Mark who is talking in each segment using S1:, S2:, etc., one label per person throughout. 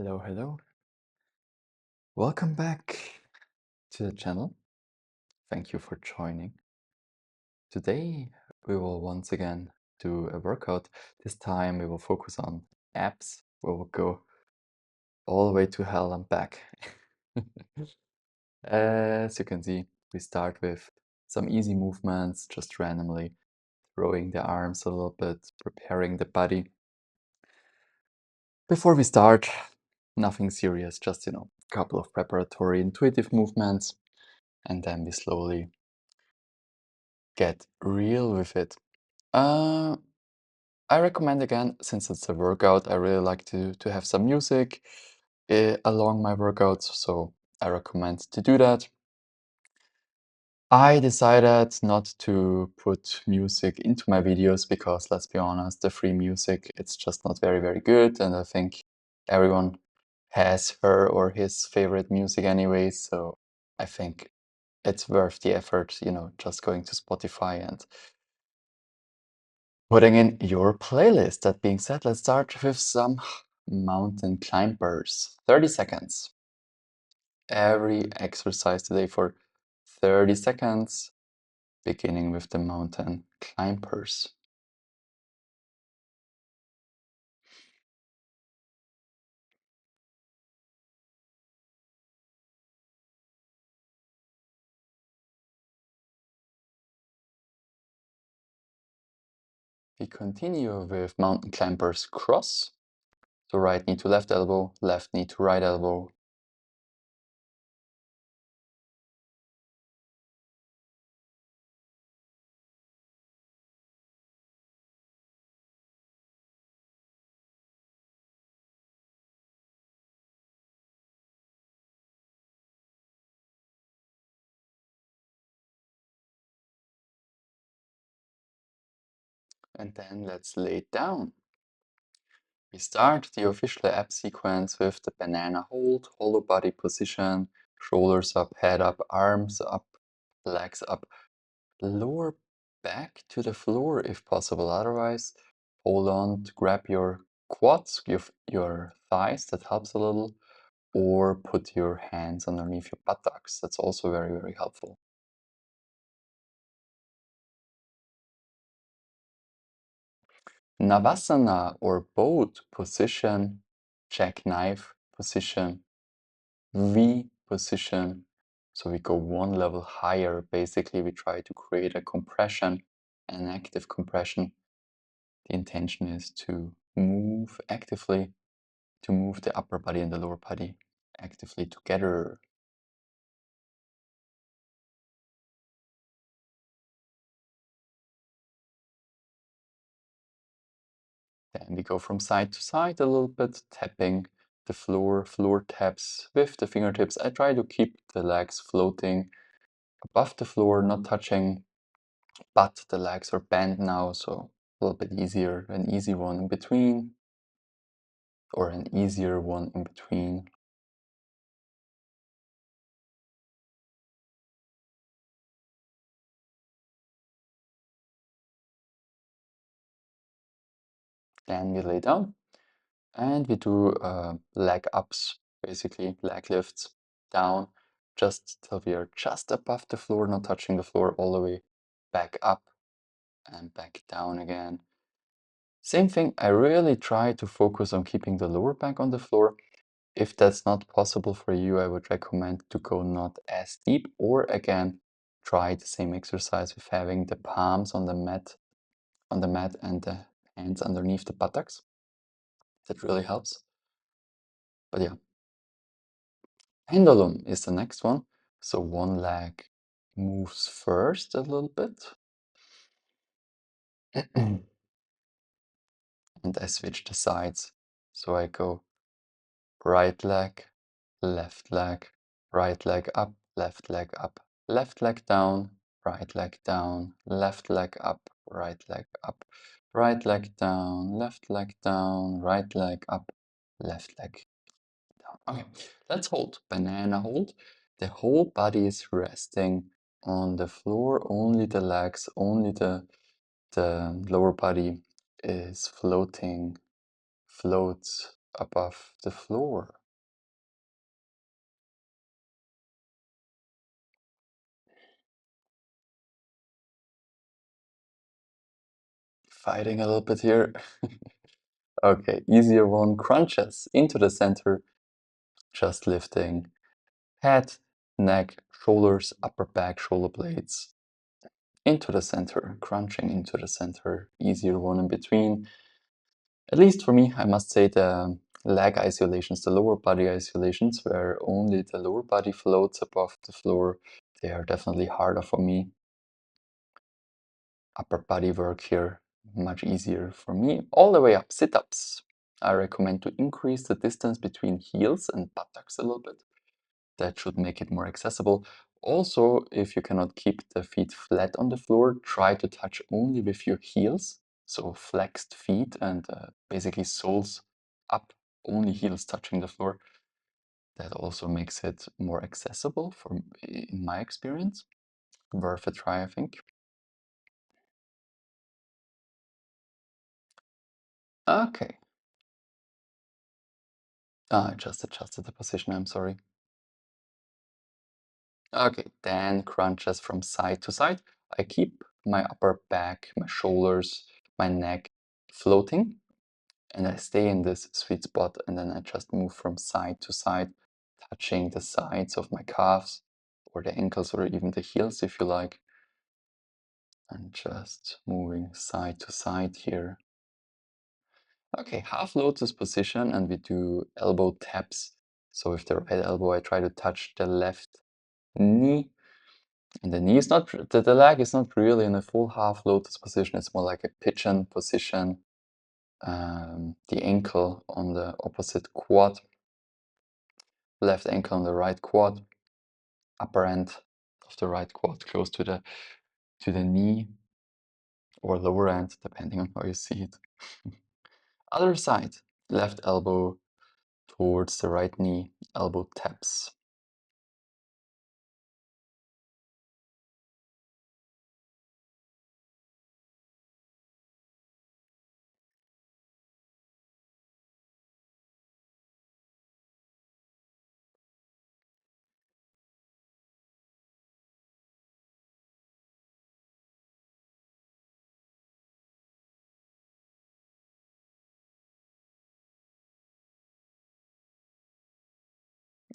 S1: Hello, hello. Welcome back to the channel. Thank you for joining. Today, we will once again do a workout. This time, we will focus on abs. We will go all the way to hell and back. As you can see, we start with some easy movements, just randomly throwing the arms a little bit, preparing the body. Before we start, nothing serious, just, a couple of preparatory intuitive movements, and then we slowly get real with it. Uh, I recommend again, since it's a workout, I really like to have some music along my workouts, so I recommend to do that. I decided not to put music into my videos because, let's be honest, the free music, it's just not very, very good, and I think everyone has her or his favorite music anyway, so I think it's worth the effort, just going to Spotify and putting in your playlist. That being said, let's start with some mountain climbers. 30 seconds. Every exercise today for 30 seconds, beginning with the mountain climbers. We continue with mountain climbers cross. So right knee to left elbow, left knee to right elbow. And then let's lay it down. We start the official ab sequence with the banana hold, hollow body position, shoulders up, head up, arms up, legs up. Lower back to the floor if possible. Otherwise, hold on to grab your quads, your thighs, that helps a little, or put your hands underneath your buttocks. That's also very, very helpful. Navasana or boat position, jackknife position, V position. So we go one level higher. Basically, we try to create a compression, an active compression. The intention is to move actively, to move the upper body and the lower body actively together. Then we go from side to side a little bit, tapping the floor taps with the fingertips. I try to keep the legs floating above the floor, not touching, but the legs are bent now, so a little bit easier, an easy one in between, or an easier one in between. Then we lay down and we do leg ups, basically leg lifts down, just till we are just above the floor, not touching the floor, all the way back up and back down again. Same thing, I really try to focus on keeping the lower back on the floor. If that's not possible for you, I would recommend to go not as deep, or again, try the same exercise with having the palms on the mat and the hands underneath the buttocks. That really helps. But yeah, pendulum is the next one. So one leg moves first a little bit. And I switch the sides. So I go right leg, left leg, right leg up, left leg up, left leg down, right leg down, left leg up, right leg up, right leg down, left leg down, right leg up, left leg down. Okay, let's hold. Banana hold. The whole body is resting on the floor, only the legs, only the lower body is floats above the floor. Fighting a little bit here. Okay, easier one, crunches into the center, just lifting head, neck, shoulders, upper back, shoulder blades into the center, crunching into the center, easier one in between. At least for me, I must say the leg isolations, the lower body isolations, where only the lower body floats above the floor, they are definitely harder for me. Upper body work here, much easier for me. All the way up, sit-ups. I recommend to increase the distance between heels and buttocks a little bit. That should make it more accessible. Also, if you cannot keep the feet flat on the floor, try to touch only with your heels. So flexed feet and basically soles up, only heels touching the floor. That also makes it more accessible in my experience. Worth a try, I think. Okay. I just adjusted the position, I'm sorry. Okay, then crunches from side to side. I keep my upper back, my shoulders, my neck floating, and I stay in this sweet spot, and then I just move from side to side, touching the sides of my calves or the ankles or even the heels if you like, and just moving side to side here. Okay, half lotus position, and we do elbow taps. So with the right elbow, I try to touch the left knee. And the knee is not, the leg is not really in a full half lotus position. It's more like a pigeon position. The ankle on the opposite quad, left ankle on the right quad, upper end of the right quad close to the knee or lower end, depending on how you see it. Other side, left elbow towards the right knee, elbow taps.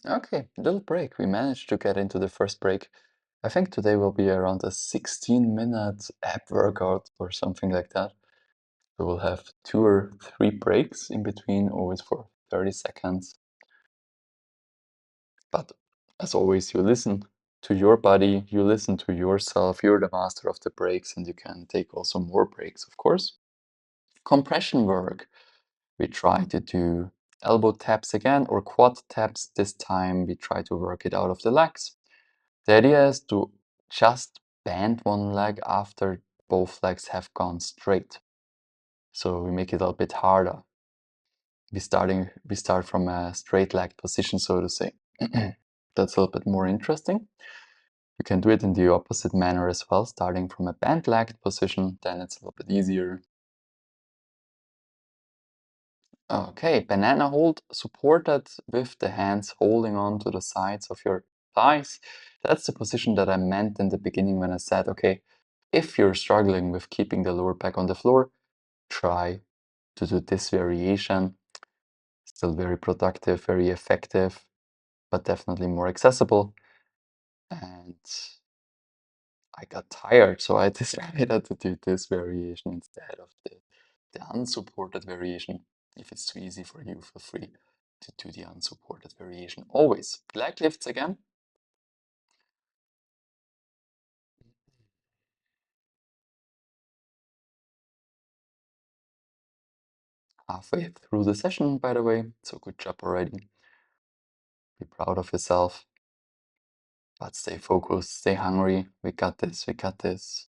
S1: Okay, little break. We managed to get into the first break. I think today will be around a 16-minute ab workout or something like that. We will have 2 or 3 breaks in between, always for 30 seconds. But as always, you listen to your body, you listen to yourself, you're the master of the breaks, and you can take also more breaks, of course. Compression work. We try to do elbow taps again or quad taps. This time we try to work it out of the legs. The idea is to just bend one leg after both legs have gone straight. So we make it a little bit harder. We start from a straight leg position, so to say. That's a little bit more interesting. You can do it in the opposite manner as well, starting from a bent legged position, then it's a little bit easier. Okay, banana hold supported with the hands holding on to the sides of your thighs. That's the position that I meant in the beginning when I said, okay, if you're struggling with keeping the lower back on the floor, try to do this variation. Still very productive, very effective, but definitely more accessible. And I got tired, so I decided to do this variation instead of the unsupported variation. If it's too easy for you, feel free to do the unsupported variation. Always. Leg lifts again. Halfway through the session, by the way, so good job already. Be proud of yourself. But stay focused, stay hungry. We got this, we got this.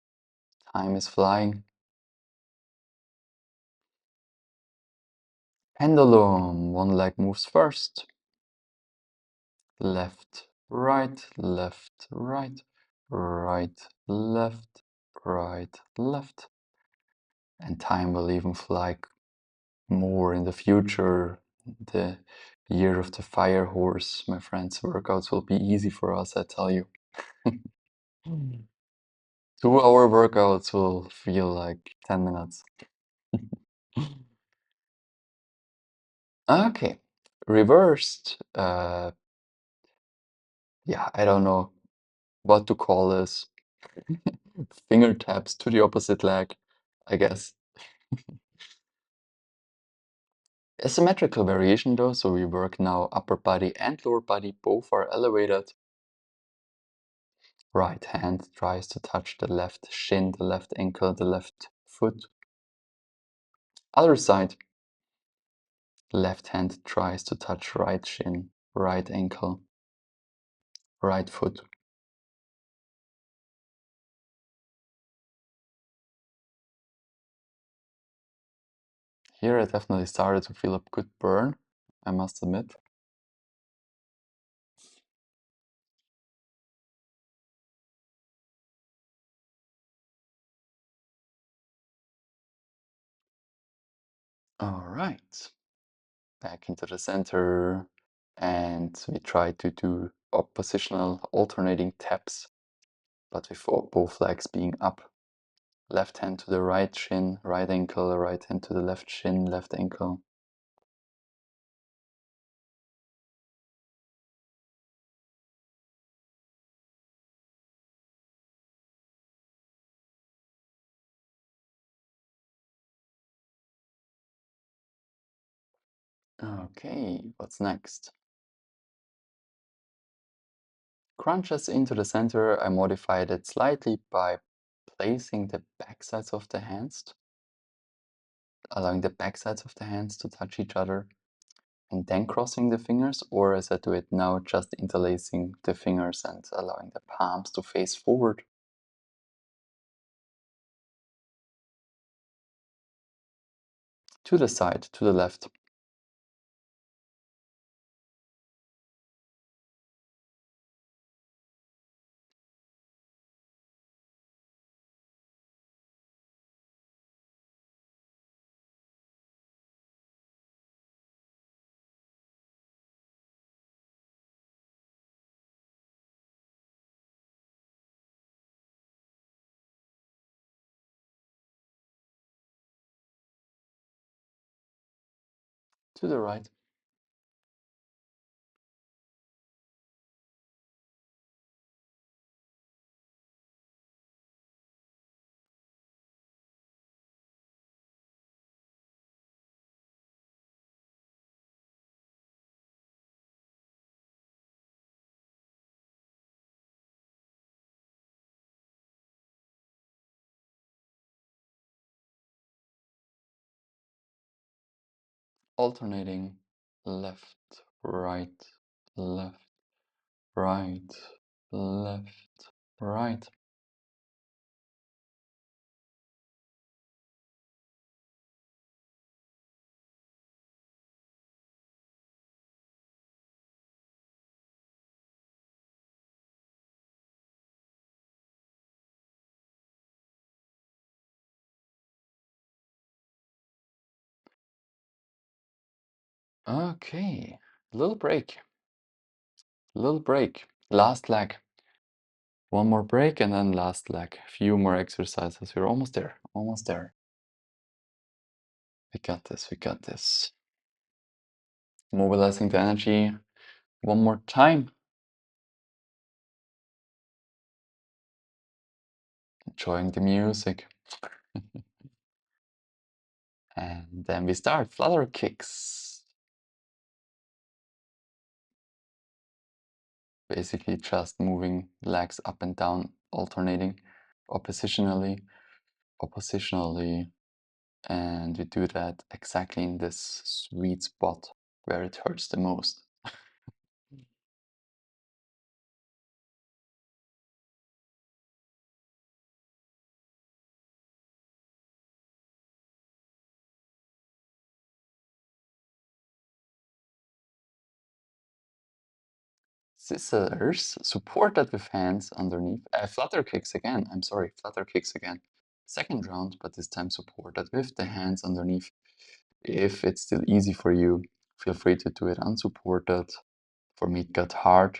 S1: Time is flying. Pendulum. One leg moves first. Left, right, left, right, right, left, right, left. And time will even fly more in the future. the year of the fire horse, my friends. Workouts will be easy for us, I tell you. 2 hour workouts will feel like 10 minutes. Okay, reversed. Yeah, I don't know what to call this. Finger taps to the opposite leg, I guess. A symmetrical variation though, so we work now upper body and lower body, both are elevated. Right hand tries to touch the left shin, the left ankle, the left foot. Other side, left hand tries to touch right shin, right ankle, right foot. Here I definitely started to feel a good burn, I must admit. All right, back into the center, and we try to do oppositional alternating taps, but with both legs being up. Left hand to the right shin, right ankle, right hand to the left shin, left ankle. Okay, what's next? Crunches into the center. I modified it slightly by placing the backsides of the hands, allowing the backsides of the hands to touch each other, and then crossing the fingers, or as I do it now, just interlacing the fingers and allowing the palms to face forward. To the side, to the left. To the right. Alternating left, right, left, right, left, right. Okay, little break, little break. Last leg. One more break and then last leg. Few more exercises. We're almost there, almost there. We got this, we got this. Mobilizing the energy one more time. Enjoying the music. And then we start flutter kicks. Basically just moving legs up and down, alternating oppositionally, and we do that exactly in this sweet spot where it hurts the most. Scissors supported with hands underneath. Flutter kicks again. I'm sorry, flutter kicks again. Second round, but this time supported with the hands underneath. If it's still easy for you, Feel free to do it unsupported. For me, it got hard,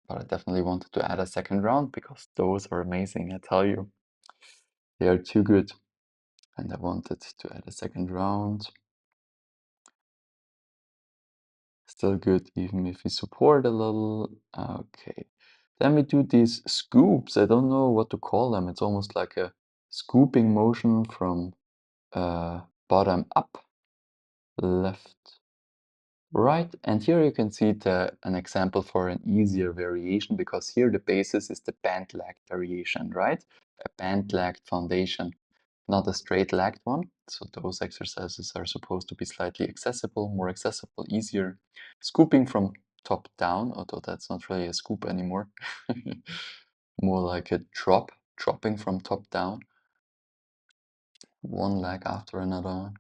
S1: but I definitely wanted to add a second round because those are amazing, I tell you. They are too good. And I wanted to add a second round. Still good, even if we support a little. Okay. Then we do these scoops. I don't know what to call them. It's almost like a scooping motion from bottom up, left, right. And here you can see an example for an easier variation, because here the basis is the band-lagged variation, right? A band-lagged foundation, not a straight-lagged one. So those exercises are supposed to be slightly accessible, more accessible, easier. Scooping from top down, although that's not really a scoop anymore. More like a dropping from top down. One leg after another.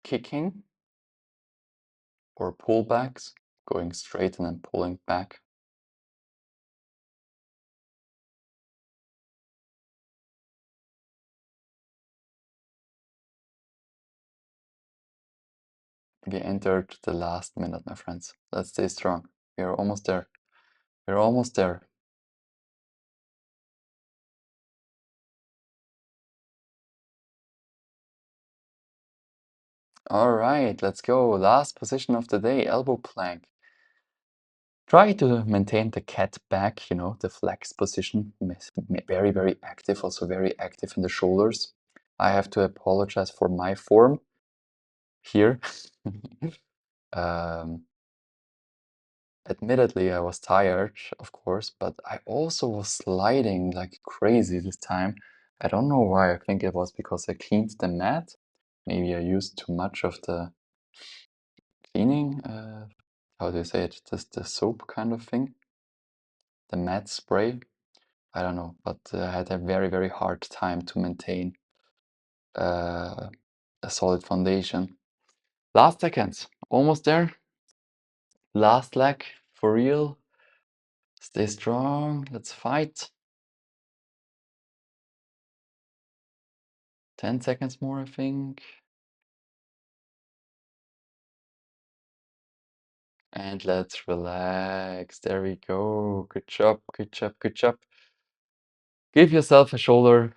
S1: Kicking or pullbacks, going straight and then pulling back. We entered the last minute, my friends. Let's stay strong. We are almost there. We're almost there. All right, let's go. Last position of the day, elbow plank. Try to maintain the cat back, the flex position. Very, very active, also very active in the shoulders. I have to apologize for my form here. Admittedly, I was tired, of course, but I also was sliding like crazy this time. I don't know why. I think it was because I cleaned the mat. Maybe I used too much of the cleaning, how do you say it? Just the soap kind of thing, the mat spray. I don't know, but I had a very, very hard time to maintain a solid foundation. Last seconds, almost there. Last leg, for real. Stay strong, let's fight. 10 seconds more, I think. And let's relax. There we go. Good job, good job, good job. Give yourself a shoulder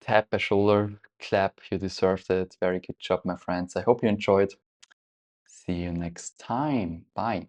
S1: tap, a shoulder clap. You deserved it. Very good job, my friends. I hope you enjoyed. See you next time. Bye.